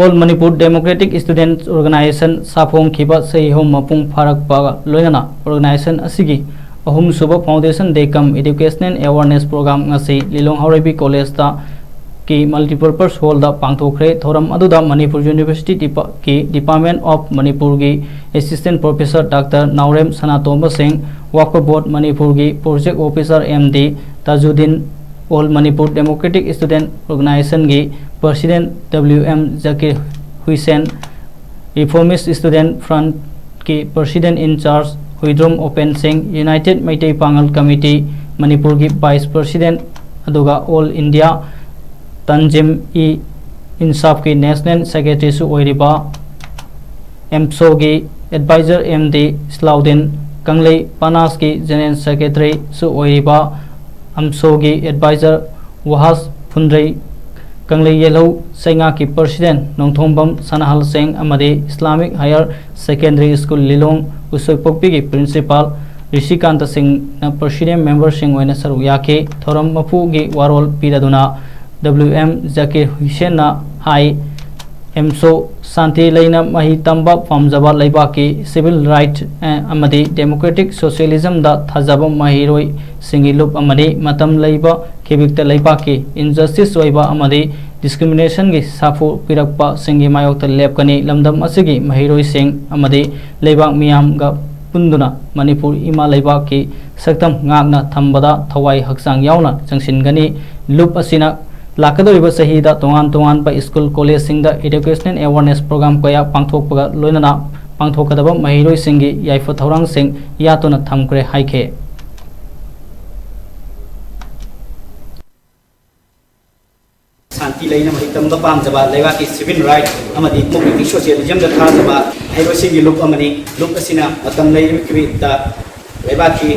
all Manipur democratic students organisation साफोंग खिबा सही होम मपुंग फारक पागा लोयना ऑर्गेनाइजेशन असिगी अहुम सुबह foundation day cum educational awareness programme ngasi Lilong Haoreibi college ता की मल्टीपर्पज हॉल दा पांगथोखरे थोरम अदुदा मणिपुर यूनिवर्सिटी की डिपार्टमेंट ऑफ मणिपुर की assistant professor doctor Naorem Sanatom Singh Wakf board Manipur की project officer MD Tajuddin all Manipur democratic student organisation की president WM Zakir Hussain reformist student front की president in charge Huidrom Open Singh united Meitei Pangal committee Manipur की vice president अदुगा all India Tanzim ई इंसाफ की नेशनल सेक्रेटरी सु ओइरिबा एमसो की एडवाइजर MD स्लाउद्दीन कंगले पानास की जनरल सेक्रेटरी सु ओइरिबा अमसो की एडवाइजर वहास फुंद्रई कंगले येलो सेंगा की प्रेसिडेंट नोंथोंबम सनाहल सिंह अमदी Islamic higher secondary school Lilong Usoupokpi की प्रिंसिपल ऋषिकांत सिंह न प्रेसिडेंट मेंबर सिंह ओइना सरुक याके थोरम मफु की वारोल पीरादुना WM जाकिर हुसैन ना हाई एमसो शांति लेना मही तंबा फमजबा लेबा की सिविल राइट अमदी डेमोक्रेटिक सोशलिज्म दा थाजब महिरोई सिंगिलुप अमदी मतम लेबा केबिकता लेबा की इनजस्टिस ओइबा अमदी डिस्क्रिमिनेशन की साफु पिरकपा सिंगी मायोक्त लेपकनी लमदम असिगी महिरोई सिंह अमदी लेबा मियाम गा पुंदुना मणिपुर इमा लेबा की सक्तम गागना थंबदा थवाई हक्सांग यावना जंगसिनगनी लुप असिना लाकदोरिबा सहीदा तोंगान तोंगान पा स्कूल कॉलेज सिंगदा एजुकेशनल अवेयरनेस प्रोग्राम कया पांगथोकपगा लोइनाना पांगथोकदबा महिरोई सिंगी याइफा थौरांग सिंग यातोना थमक्रे हाइखे शांति लेना मही तंबा पामजबा लेबा की सिविल राइट अमदी डेमोक्रेटिक सोशलिज्म दा थाजबा महिरोई सिंगी लुप अमनी लुप असिना मतम लेबा लेबा की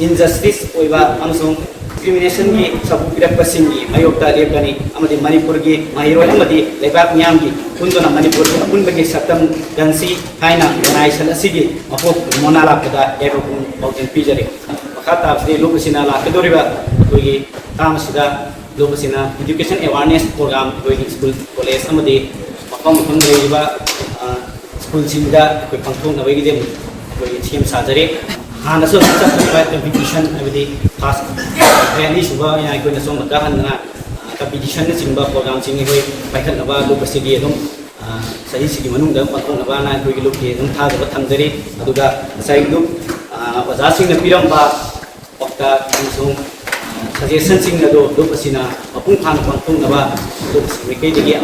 इनजस्टिस ओइबा अमसों डिस्क्रिमिनेशन की सबु पिरकपसिंगी मायोक्ता लेपनी अमदी मणिपुर की महिरोई अमदी लेबाक मियाम की पुंदुना मणिपुर की अपुनबगी सतम गंसी हाइना ऑर्गेनाइजेशन असिगी मफोक मोना लापदा एबुन बाउजन पिजरे मखाता फ्री लोकसिना लाकदोरिबा कोई तामसिदा लोकसिना एजुकेशन अवेयरनेस प्रोग्राम कोई स्कूल कॉलेज अमदी मफम लेबा स्कूल सिंगदा कोई पंथों नबगी दे कोई थीम साजरे हाँ नसो कंपटीशन अभी फास्ट ट्रेनी सुबह यहाँ कोई नसो मत हन्ना कंपटीशन चिंबा प्रोग्राम चिंगी कोई पैखल नबा लोग सिगी एकदम सही सिगी मनुंग दम पंथों नबा ना कोई लोग के एकदम था जब थमजरी अदुगा सही लोग वजासिंग न पिरम बा पक्का नसो सजेशन सिंग न दो लोग पसीना अपुंग खान पंथों नबा लोग सिगी कई जगह